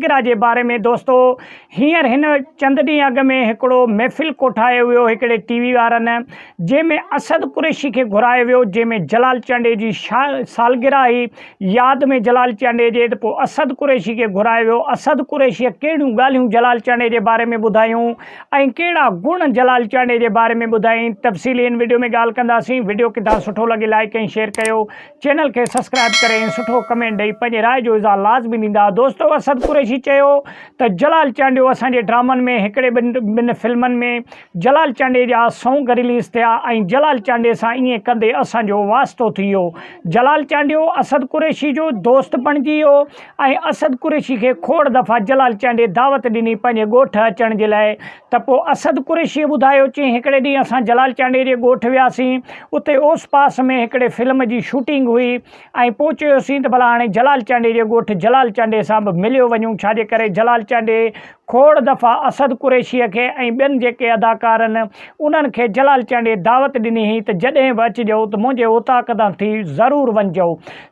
सालगिरह के बारे में दोस्तों हींअर हिन चंद ॾींहं अॻ में हिकिड़ो महफ़िल कोठायो वियो हिकिड़े टीवी वारनि जंहिंमें असद कुरैशी खे घुरायो वियो जंहिंमें जलाल चांडे जी सालगिरह हुई यादि में जलाल चांडे जे त पोइ असद कुरैशी खे घुरायो वियो। असद कुरैशीअ कहिड़ियूं ॻाल्हियूं जलाल चांडे जे बारे में ॿुधायूं ऐं कहिड़ा गुण जलाल चांडे जे बारे में ॿुधाई तफ़सीली इन वीडियो में ॻाल्हि कंदासीं। वीडियो के तव्हां सुठो लॻे लाइक ऐं शेयर कयो, चैनल के सब्सक्राइब करें, सुठो कमेंट ॾेई पंहिंजे राय जो इज़हार लाज़मी ॾींदा। दोस्तों असद कुरैशी चयो त जलाल चांडियो असांजे ड्रामनि में हिकिड़े ॿिनि फिल्मनि में जलाल चांडे जा सॉन्ग रिलीज़ थिया ऐं जलाल चांडे सां ईअं कंदे असांजो वास्तो थी वियो। जलाल चांडियो असद कुरैशी जो दोस्त बणिजी वियो ऐं असद कुरैशी खे खोड़ दफ़ा जलाल चांडे दावत ॾिनी पंहिंजे ॻोठ अचण जे लाइ। त पोइ असद कुरैशीअ ॿुधायो चई हिकिड़े ॾींहुं असां जलाल चांडे जे ॻोठ वियासीं, उते ओस पास में हिकिड़े फिल्म जी शूटिंग हुई ऐं पोइ चयोसीं त भला हाणे जलाल चांडे जे ॻोठ जलाल चांडे सां बि मिलियो वञूं, छाजे करे जलाल चांडे खोड़ दफ़ा असद कुरैशीअ खे ऐं ॿियनि जेके अदाकारनि उन्हनि खे जलाल चांडे दावत ॾिनी हुई त जॾहिं बि अचिजो त मुंहिंजे ओताक तां थी ज़रूरु वञिजो।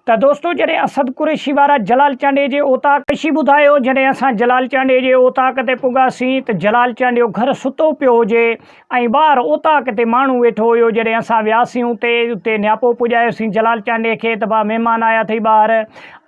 त दोस्तों जॾहिं असद कुरैशी वारा जलाल चांडे जे ओताक ॿुधायो जॾहिं असां जलाल चांडे जे ओताक ते पुॻासीं त जलाल चांडियो घर सुतो पियो हुजे ऐं ॿाहिरि ओताक ते माण्हू वेठो हुयो। जॾहिं असां वियासीं उते नियापो पुॼायोसीं जलाल चांडे खे त भाउ महिमान आया अथई ॿाहिरि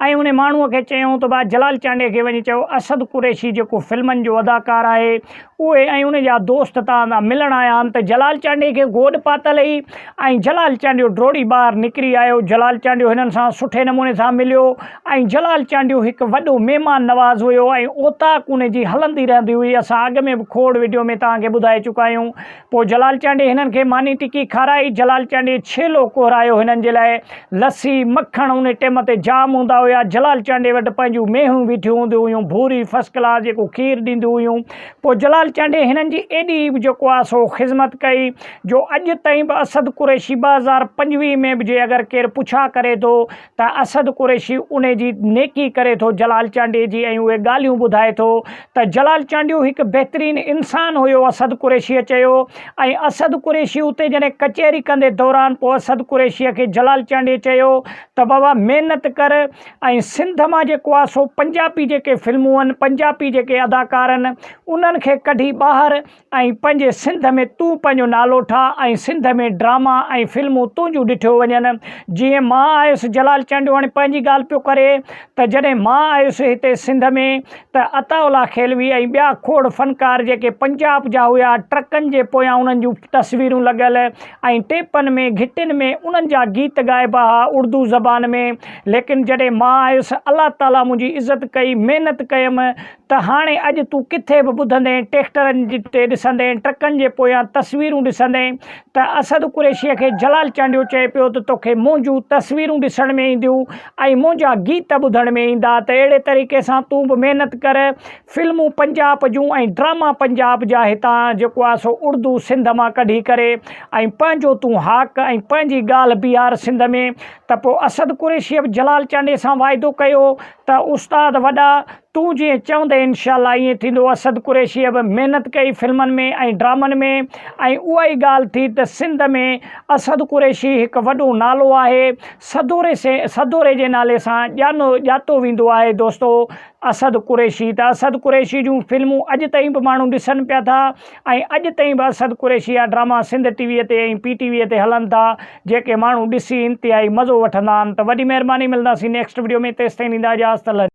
ऐं उन माण्हूअ खे चयूं त भाउ जलाल चांडे खे वञी चयो असद कुरैशी जेको फिल्मनि जो अदाकार आहे उहे ऐं उन जा दोस्त तव्हां मिलण आया आहिनि। त जलाल चांडे खे गोॾ पातल हुई ऐं जलाल चांडियो ड्रोड़ी ॿाहिरि निकिरी आयो। जलाल चांडियो हिननि सां सुठे नमूने सां मिलियो ऐं जलाल चांडियो हिकु वॾो महिमान नवाज़ हुयो ऐं ओताक उन जी हलंदी रहंदी हुई। असां अॻ में बि खोड़ वीडियो में तव्हांखे ॿुधाए चुका आहियूं। पोइ जलाल चांडे हिननि खे मानी टिकी खाराई, जलाल चांडे छेलो कोरायो हिननि जे लाइ, लस्सी मखण उन टाइम ते जाम हूंदा हुया। जलाल चांडे वटि पंहिंजूं मेहूं बीठियूं हूंदियूं हुयूं, भूरी फर्स्ट क्लास जेको खीर ॾींदियूं हुयूं। पोइ जलाल चांडे हिननि जी एॾी जेको आहे सो ख़िदमत कई जो अॼु ताईं बि असद कुरैशी 2025 में बि जे अगरि केरु पुछा करे थो त असद कुरैशी उन जी नेकी करे थो जलाल चांडे जी ऐं उहे ॻाल्हियूं ॿुधाए थो त जलाल चांडियो हिकु बहितरीनु इंसानु हुयो असद कुरैशीअ चयो। ऐं असद कुरैशी उते जॾहिं कचहरी कंदे दौरान पोइ असद कुरैशीअ खे जलाल चांडे चयो त बाबा महिनत कर ऐं सिंध मां जेको आहे सो पंजाबी जेके फिल्मूं आहिनि, पंजाबी जेके अदाकार आहिनि उन्हनि खे कढी ॿाहिरि ऐं पंहिंजे सिंध में तूं पंहिंजो नालो ठाह ऐं सिंध में ड्रामा ऐं फिल्मूं तुंहिंजूं ॾिठियूं वञनि। जीअं मां आयुसि जलाल चांडियो हाणे पंहिंजी ॻाल्हि पियो करे त जॾहिं मां आयुसि हिते सिंध में त अताउल्ला खेलवी ऐं ॿिया खोड़ फ़नकार जेके पंजाब जा हुया ट्रकनि जे पोयां उन्हनि जूं तस्वीरूं लॻियल ऐं टेपनि में घिटियुनि में उन्हनि जा गीत ॻाइबा हुआ उर्दू ज़बान में। लेकिन जॾहिं मां आयुसि अल्लाह ताला मुंहिंजी इज़त कई, महिनत कयमि त हाणे अॼु तूं किथे बि ॿुधंदे ट्रैक्टरनि ते ॾिसंदे ट्रकनि जे पोयां तस्वीरूं ॾिसंदे त असद कुरैशीअ खे जलाल चांडियो चए पियो त तोखे मुंहिंजूं तस्वीरूं ॾिसण में ईंदियूं ऐं मुंहिंजा गीत ॿुधण में ईंदा। त अहिड़े तरीक़े सां तूं बि महिनत कर, फिल्मूं पंजाब जूं ऐं ड्रामा पंजाब जा हितां जेको आहे सो उर्दू सिंध मां कढी करे ऐं पंहिंजो तूं हाक ऐं पंहिंजी ॻाल्हि बीहार सिंध में। त पोइ असद कुरैशीअ बि जलाल चांडे सां वाइदो कयो त उस्ताद वॾा तूं जीअं चवंदे इनशाला ईअं थींदो। असद कुरैशीअ बि महिनत कई फिल्मनि में ऐं ड्रामनि में ऐं उहा ई ॻाल्हि थी त सिंध में असद कुरैशी हिकु वॾो नालो आहे, सदोरे जे नाले सां ॼातो वेंदो आहे दोस्तो असद कुरैशी। त असद कुरैशी जूं फिल्मूं अॼु ताईं बि माण्हू ॾिसनि पिया था ऐं अॼु ताईं बि असद कुरैशी जा ड्रामा सिंध टीवीअ ते ऐं PTV ते हलनि था जेके माण्हू ॾिसी इंतिहाई मज़ो वठंदा आहिनि। त वॾी महिरबानी, मिलंदासीं नेक्स्ट वीडियो में, तेसिताईं ॾींदा इजाज़त।